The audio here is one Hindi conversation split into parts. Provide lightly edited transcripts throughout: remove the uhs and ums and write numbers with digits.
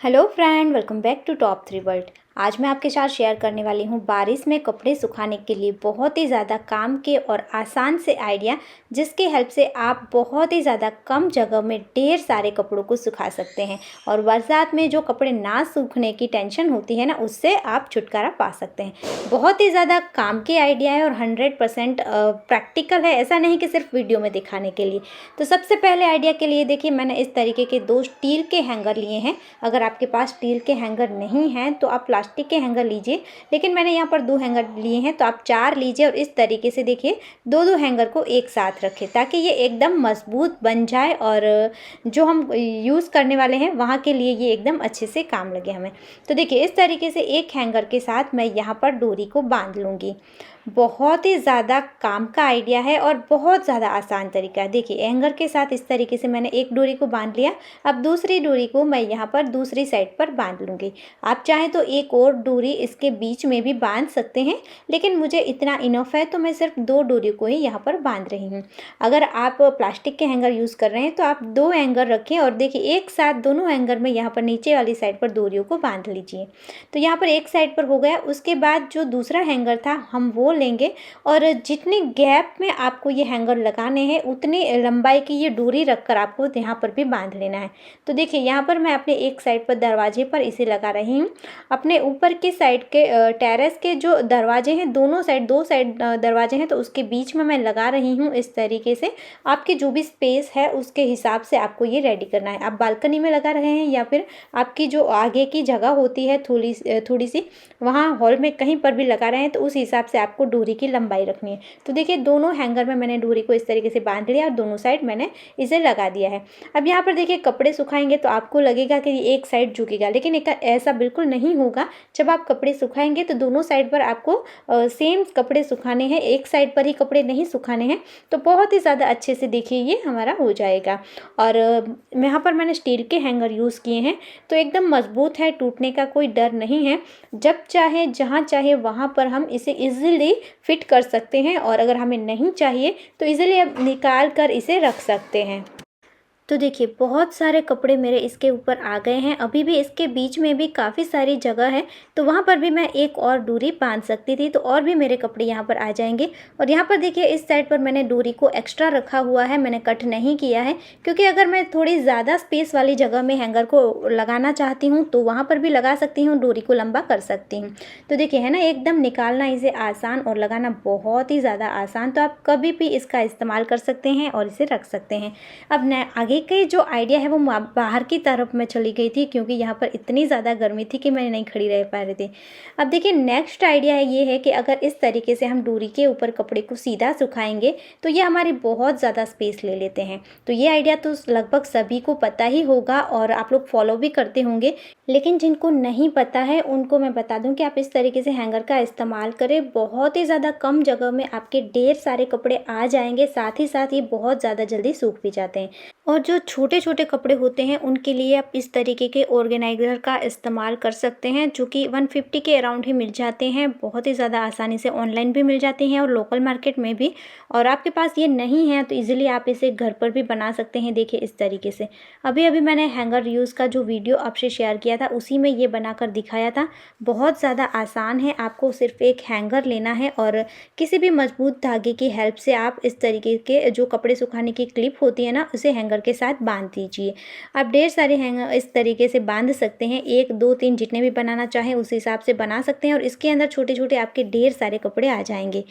Hello friend, welcome back to top 3 world. आज मैं आपके साथ शेयर करने वाली हूँ बारिश में कपड़े सुखाने के लिए बहुत ही ज़्यादा काम के और आसान से आइडिया, जिसके हेल्प से आप बहुत ही ज़्यादा कम जगह में ढेर सारे कपड़ों को सुखा सकते हैं और बरसात में जो कपड़े ना सूखने की टेंशन होती है ना, उससे आप छुटकारा पा सकते हैं। बहुत ही ज़्यादा काम के आइडिया है और 100% प्रैक्टिकल है, ऐसा नहीं कि सिर्फ वीडियो में दिखाने के लिए। तो सबसे पहले आइडिया के लिए देखिए, मैंने इस तरीके के 2 स्टील के हैंगर लिए हैं। अगर आपके पास स्टील के हैंगर नहीं हैं तो आप प्लास्टिक के हैंगर लीजिए, लेकिन मैंने यहाँ पर 2 हैंगर लिए हैं, तो आप 4 लीजिए और इस तरीके से देखिए 2-2 हैंगर को एक साथ रखें ताकि ये एकदम मजबूत बन जाए और जो हम यूज़ करने वाले हैं वहाँ के लिए ये एकदम अच्छे से काम लगे हमें। तो देखिए इस तरीके से एक हैंगर के साथ मैं यहाँ पर डोरी को बांध लूँगी। बहुत ही ज़्यादा काम का आइडिया है और बहुत ज़्यादा आसान तरीका है। देखिए हैंगर के साथ इस तरीके से मैंने एक डोरी को बांध लिया। अब दूसरी डोरी को मैं यहाँ पर दूसरी साइड पर बांध लूँगी। आप चाहें तो एक और डोरी इसके बीच में भी बांध सकते हैं, लेकिन मुझे इतना इनफ है तो मैं सिर्फ 2 डोरी को ही यहाँ पर बांध रही हूँ। अगर आप प्लास्टिक के हैंगर यूज़ कर रहे हैं तो आप 2 हैंगर रखें और देखिए एक साथ दोनों हैंगर में यहाँ पर नीचे वाली साइड पर डोरियों को बांध लीजिए। तो यहाँ पर एक साइड पर हो गया। उसके बाद जो दूसरा हैंगर था हम वो लेंगे और जितनी गैप में आपको ये हैंगर लगाने हैं उतनी लंबाई की ये डोरी रखकर आपको यहाँ पर भी बांध लेना है। तो देखिए यहाँ पर मैं अपने एक साइड पर दरवाजे पर इसे लगा रही हूँ। अपने ऊपर की साइड के टेरेस के जो दरवाजे हैं, दोनों साइड 2 साइड दरवाजे हैं, तो उसके बीच में मैं लगा रही हूँ इस तरीके से। आपकी जो भी स्पेस है उसके हिसाब से आपको ये रेडी करना है। आप बालकनी में लगा रहे हैं या फिर आपकी जो आगे की जगह होती है थोड़ी सी, वहाँ हॉल में कहीं पर भी लगा रहे हैं, तो उस हिसाब से आपको डोरी की लंबाई रखनी है। तो देखिए दोनों हैंगर में मैंने डोरी को इस तरीके से बांध लिया और दोनों साइड मैंने इसे लगा दिया है। अब यहाँ पर देखिए कपड़े सुखाएंगे तो आपको लगेगा कि एक साइड झुकेगा, लेकिन ऐसा बिल्कुल नहीं होगा। जब आप कपड़े सुखाएंगे तो दोनों साइड पर आपको सेम कपड़े सुखाने हैं, एक साइड पर ही कपड़े नहीं सुखाने हैं। तो बहुत ही ज़्यादा अच्छे से देखिए ये हमारा हो जाएगा। और यहाँ पर मैंने स्टील के हैंगर यूज़ किए हैं, तो एकदम मजबूत है, टूटने का कोई डर नहीं है। जब चाहे जहाँ चाहे वहाँ पर हम इसे इजीली फिट कर सकते हैं और अगर हमें नहीं चाहिए तो इजीली अब निकाल कर इसे रख सकते हैं। तो देखिए बहुत सारे कपड़े मेरे इसके ऊपर आ गए हैं। अभी भी इसके बीच में भी काफ़ी सारी जगह है, तो वहाँ पर भी मैं एक और डोरी बांध सकती थी, तो और भी मेरे कपड़े यहाँ पर आ जाएंगे। और यहाँ पर देखिए इस साइड पर मैंने डोरी को एक्स्ट्रा रखा हुआ है, मैंने कट नहीं किया है, क्योंकि अगर मैं थोड़ी ज़्यादा स्पेस वाली जगह में हैंगर को लगाना चाहती हूँ तो वहाँ पर भी लगा सकती हूँ, डोरी को लंबा कर सकती हूँ। तो देखिए है ना, एकदम निकालना इसे आसान और लगाना बहुत ही ज़्यादा आसान। तो आप कभी भी इसका इस्तेमाल कर सकते हैं और इसे रख सकते हैं। अब मैं आगे के जो आइडिया है वो बाहर की तरफ मैं चली गई थी, क्योंकि यहाँ पर इतनी ज़्यादा गर्मी थी कि मैं नहीं खड़ी रह पा रही थी। अब देखिए नेक्स्ट आइडिया है ये है कि अगर इस तरीके से हम डोरी के ऊपर कपड़े को सीधा सुखाएंगे तो ये हमारी बहुत ज़्यादा स्पेस ले लेते हैं। तो ये आइडिया तो लगभग सभी को पता ही होगा और आप लोग फॉलो भी करते होंगे, लेकिन जिनको नहीं पता है उनको मैं बता दूं कि आप इस तरीके से हैंगर का इस्तेमाल करें। बहुत ही ज़्यादा कम जगह में आपके ढेर सारे कपड़े आ जाएंगे, साथ ही साथ ये बहुत ज़्यादा जल्दी सूख भी जाते हैं। और जो छोटे छोटे कपड़े होते हैं उनके लिए आप इस तरीके के ऑर्गेनाइजर का इस्तेमाल कर सकते हैं, जो कि 150 के अराउंड ही मिल जाते हैं। बहुत ही ज़्यादा आसानी से ऑनलाइन भी मिल जाते हैं और लोकल मार्केट में भी। और आपके पास ये नहीं है तो इजीली आप इसे घर पर भी बना सकते हैं। देखिए इस तरीके से अभी अभी मैंने हैंगर यूज़ का जो वीडियो आपसे शेयर किया था उसी में ये बनाकर दिखाया था। बहुत ज़्यादा आसान है, आपको सिर्फ एक हैंगर लेना है और किसी भी मजबूत धागे की हेल्प से आप इस तरीके के जो कपड़े सुखाने की क्लिप होती है ना, उसे हैंगर के साथ बांध दीजिए। आप ढेर सारे हैंगर इस तरीके से बांध सकते हैं, 1 2 3 जितने भी बनाना चाहें उस हिसाब से बना सकते हैं और इसके अंदर छोटे छोटे आपके ढेर सारे कपड़े आ जाएंगे।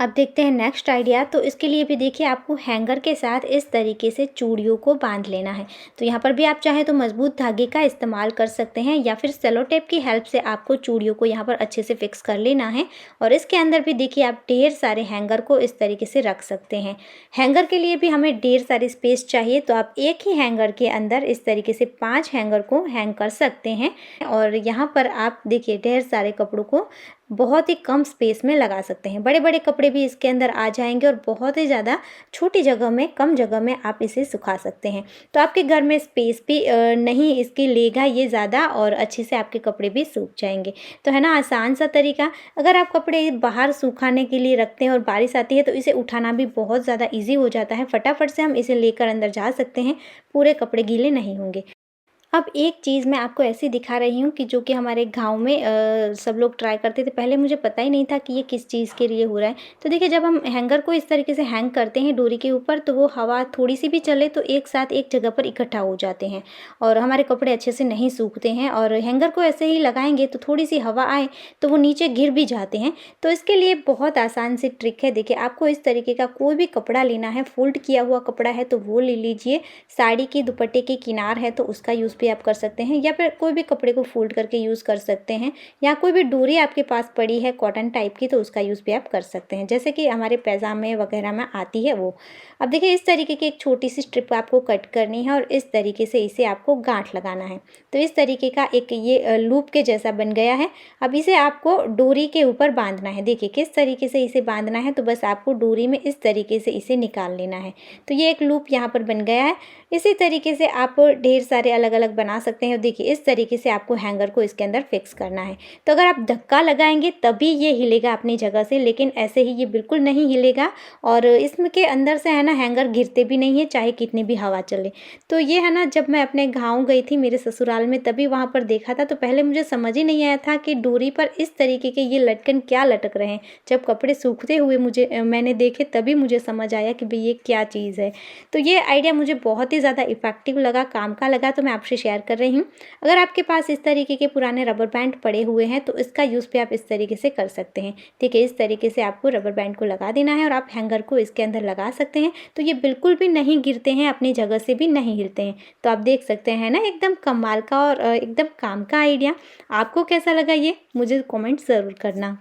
अब देखते हैं नेक्स्ट आइडिया। तो इसके लिए भी देखिए आपको हैंगर के साथ इस तरीके से चूड़ियों को बांध लेना है। तो यहाँ पर भी आप चाहे तो मजबूत धागे का इस्तेमाल कर सकते हैं या फिर सेलो टेप की हेल्प से आपको चूड़ियों को यहाँ पर अच्छे से फिक्स कर लेना है। और इसके अंदर भी देखिए आप ढेर सारे हैंगर को इस तरीके से रख सकते हैं। हैंगर के लिए भी हमें ढेर सारी स्पेस चाहिए, तो आप एक ही हैंगर के अंदर इस तरीके से 5 हैंगर को हैंग कर सकते हैं। और यहाँ पर आप देखिए ढेर सारे कपड़ों को बहुत ही कम स्पेस में लगा सकते हैं। बड़े बड़े कपड़े भी इसके अंदर आ जाएंगे और बहुत ही ज़्यादा छोटी जगह में, कम जगह में आप इसे सुखा सकते हैं। तो आपके घर में स्पेस भी नहीं इसकी लेगा ये ज़्यादा और अच्छे से आपके कपड़े भी सूख जाएंगे। तो है ना आसान सा तरीका। अगर आप कपड़े बाहर सुखाने के लिए रखते हैं और बारिश आती है तो इसे उठाना भी बहुत ज़्यादा ईजी हो जाता है। फटाफट से हम इसे लेकर अंदर जा सकते हैं, पूरे कपड़े गीले नहीं होंगे। अब एक चीज़ मैं आपको ऐसी दिखा रही हूँ कि जो कि हमारे गाँव में सब लोग ट्राई करते थे। पहले मुझे पता ही नहीं था कि ये किस चीज़ के लिए हो रहा है। तो देखिए, जब हम हैंगर को इस तरीके से हैंग करते हैं डोरी के ऊपर, तो वो हवा थोड़ी-सी भी चले तो एक साथ एक जगह पर इकट्ठा हो जाते हैं और हमारे कपड़े अच्छे से नहीं सूखते हैं। और हैंगर को ऐसे ही लगाएँगे तो थोड़ी-सी हवा आए तो वो नीचे गिर भी जाते हैं। तो इसके लिए बहुत आसान सी ट्रिक है। देखिए, आपको इस तरीके का कोई भी कपड़ा लेना है, फ़ोल्ड किया हुआ कपड़ा है तो वो ले लीजिए। साड़ी की दुपट्टे की किनार है तो उसका यूज़ भी आप कर सकते हैं, या फिर कोई भी कपड़े को फ़ोल्ड करके यूज़ कर सकते हैं, या कोई भी डोरी आपके पास पड़ी है कॉटन टाइप की तो उसका यूज़ भी आप कर सकते हैं, जैसे कि हमारे पैजामे वगैरह में आती है वो। अब देखिए, इस तरीके की एक छोटी सी स्ट्रिप आपको कट करनी है और इस तरीके से इसे आपको गांठ लगाना है। तो इस तरीके का एक ये लूप के जैसा बन गया है। अब इसे आपको डोरी के ऊपर बांधना है। देखिए किस तरीके से इसे बांधना है, तो बस आपको डोरी में इस तरीके से इसे निकाल लेना है। तो ये एक लूप यहाँ पर बन गया है। इसी तरीके से आप ढेर सारे अलग-अलग बना सकते हैं। देखिए, इस तरीके से आपको हैंगर को इसके अंदर फिक्स करना है। तो अगर आप धक्का लगाएँगे तभी ये हिलेगा अपनी जगह से, लेकिन ऐसे ही ये बिल्कुल नहीं हिलेगा। और इसमें के अंदर से है ना, हैंगर गिरते भी नहीं है चाहे कितनी भी हवा चले। तो ये है ना, जब मैं अपने गाँव गई थी मेरे ससुराल में तभी वहाँ पर देखा था, तो पहले मुझे समझ ही नहीं आया था कि डोरी पर इस तरीके के ये लटकन क्या लटक रहे हैं। जब कपड़े सूखते हुए मैंने देखे तभी मुझे समझ आया कि भई ये क्या चीज़ है। तो ये आइडिया मुझे बहुत ही ज़्यादा इफ़ेक्टिव लगा, काम का लगा, तो मैं आपसे शेयर कर रही हूँ। अगर आपके पास इस तरीके के पुराने रबर बैंड पड़े हुए हैं तो इसका यूज़ भी आप इस तरीके से कर सकते हैं। ठीक है, इस तरीके से आपको रबर बैंड को लगा देना है और आप हैंगर को इसके अंदर लगा सकते हैं। तो ये बिल्कुल भी नहीं गिरते हैं, अपनी जगह से भी नहीं हिलते हैं। तो आप देख सकते हैं ना, एकदम कमाल का और एकदम काम का आइडिया। आपको कैसा लगा ये? मुझे कमेंट ज़रूर करना।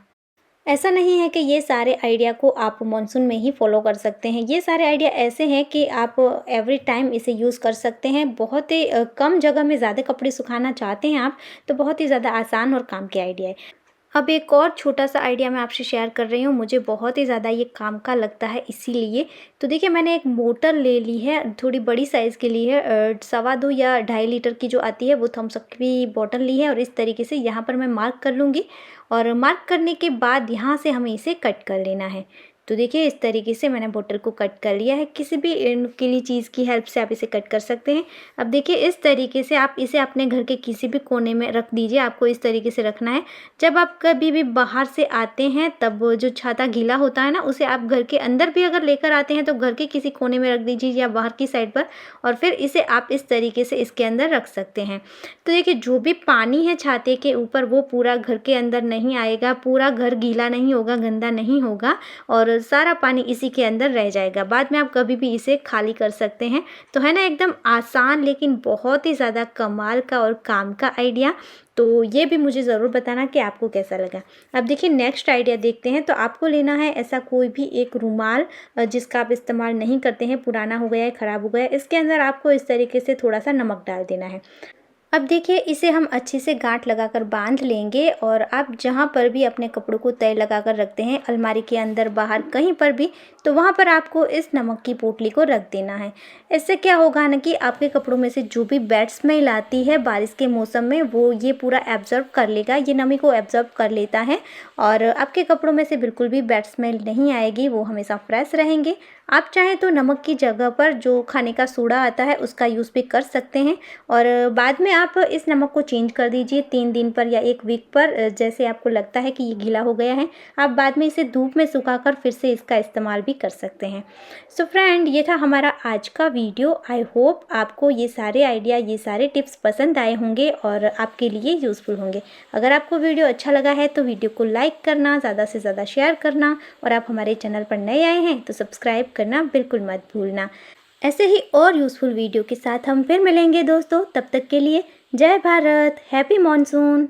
ऐसा नहीं है कि ये सारे आइडिया को आप मॉनसून में ही फॉलो कर सकते हैं। ये सारे आइडिया ऐसे हैं कि आप एवरी टाइम इसे यूज़ कर सकते हैं। बहुत ही कम जगह में ज़्यादा कपड़े सुखाना चाहते हैं आप, तो बहुत ही ज़्यादा आसान और काम के आइडिया है। अब एक और छोटा-सा आइडिया मैं आपसे शेयर कर रही हूँ, मुझे बहुत ही ज़्यादा ये काम का लगता है इसीलिए। तो देखिए, मैंने एक मोटर ले ली है, थोड़ी बड़ी साइज़ की ली है, 2.25 या 2.5 लीटर की जो आती है वो थम्स अप की बॉटल ली है। और इस तरीके से यहाँ पर मैं मार्क कर लूँगी और मार्क करने के बाद यहाँ से हमें इसे कट कर लेना है। तो देखिए, इस तरीके से मैंने बॉटल को कट कर लिया है। किसी भी नुकीली चीज़ की हेल्प से आप इसे कट कर सकते हैं। अब देखिए, इस तरीके से आप इसे अपने घर के किसी भी कोने में रख दीजिए। आपको इस तरीके से रखना है। जब आप कभी भी बाहर से आते हैं तब जो छाता गीला होता है ना, उसे आप घर के अंदर भी अगर लेकर आते हैं तो घर के किसी कोने में रख दीजिए या बाहर की साइड पर, और फिर इसे आप इस तरीके से इसके अंदर रख सकते हैं। तो देखिए, जो भी पानी है छाते के ऊपर वो पूरा घर के अंदर नहीं आएगा, पूरा घर गीला नहीं होगा, गंदा नहीं होगा और सारा पानी इसी के अंदर रह जाएगा। बाद में आप कभी भी इसे खाली कर सकते हैं। तो है ना, एकदम आसान लेकिन बहुत ही ज़्यादा कमाल का और काम का आइडिया। तो ये भी मुझे ज़रूर बताना कि आपको कैसा लगा। अब देखिए, नेक्स्ट आइडिया देखते हैं। तो आपको लेना है ऐसा कोई भी एक रुमाल जिसका आप इस्तेमाल नहीं करते हैं, पुराना हो गया है, ख़राब हो गया है। इसके अंदर आपको इस तरीके से थोड़ा-सा नमक डाल देना है। अब देखिए, इसे हम अच्छे से गांठ लगाकर बांध लेंगे और आप जहाँ पर भी अपने कपड़ों को तय लगाकर रखते हैं, अलमारी के अंदर बाहर कहीं पर भी, तो वहाँ पर आपको इस नमक की पोटली को रख देना है। इससे क्या होगा ना कि आपके कपड़ों में से जो भी बैड स्मेल आती है बारिश के मौसम में, वो ये पूरा एब्जॉर्ब कर लेगा, ये नमी को एब्जॉर्ब कर लेता है और आपके कपड़ों में से बिल्कुल भी बैड स्मेल नहीं आएगी, वो हमेशा फ्रेश रहेंगे। आप चाहें तो नमक की जगह पर जो खाने का सोडा आता है उसका यूज़ भी कर सकते हैं और बाद में आप इस नमक को चेंज कर दीजिए 3 दिन पर या 1 वीक पर, जैसे आपको लगता है कि ये गीला हो गया है। आप बाद में इसे धूप में सुखाकर फिर से इसका इस्तेमाल भी कर सकते हैं। सो फ्रेंड, ये था हमारा आज का वीडियो। आई होप आपको ये सारे आइडिया, ये सारे टिप्स पसंद आए होंगे और आपके लिए यूज़फुल होंगे। अगर आपको वीडियो अच्छा लगा है तो वीडियो को लाइक करना, ज़्यादा से ज़्यादा शेयर करना और आप हमारे चैनल पर नए आए हैं तो सब्सक्राइब करना बिल्कुल मत भूलना। ऐसे ही और यूज़फुल वीडियो के साथ हम फिर मिलेंगे दोस्तों। तब तक के लिए जय भारत, हैप्पी मॉनसून।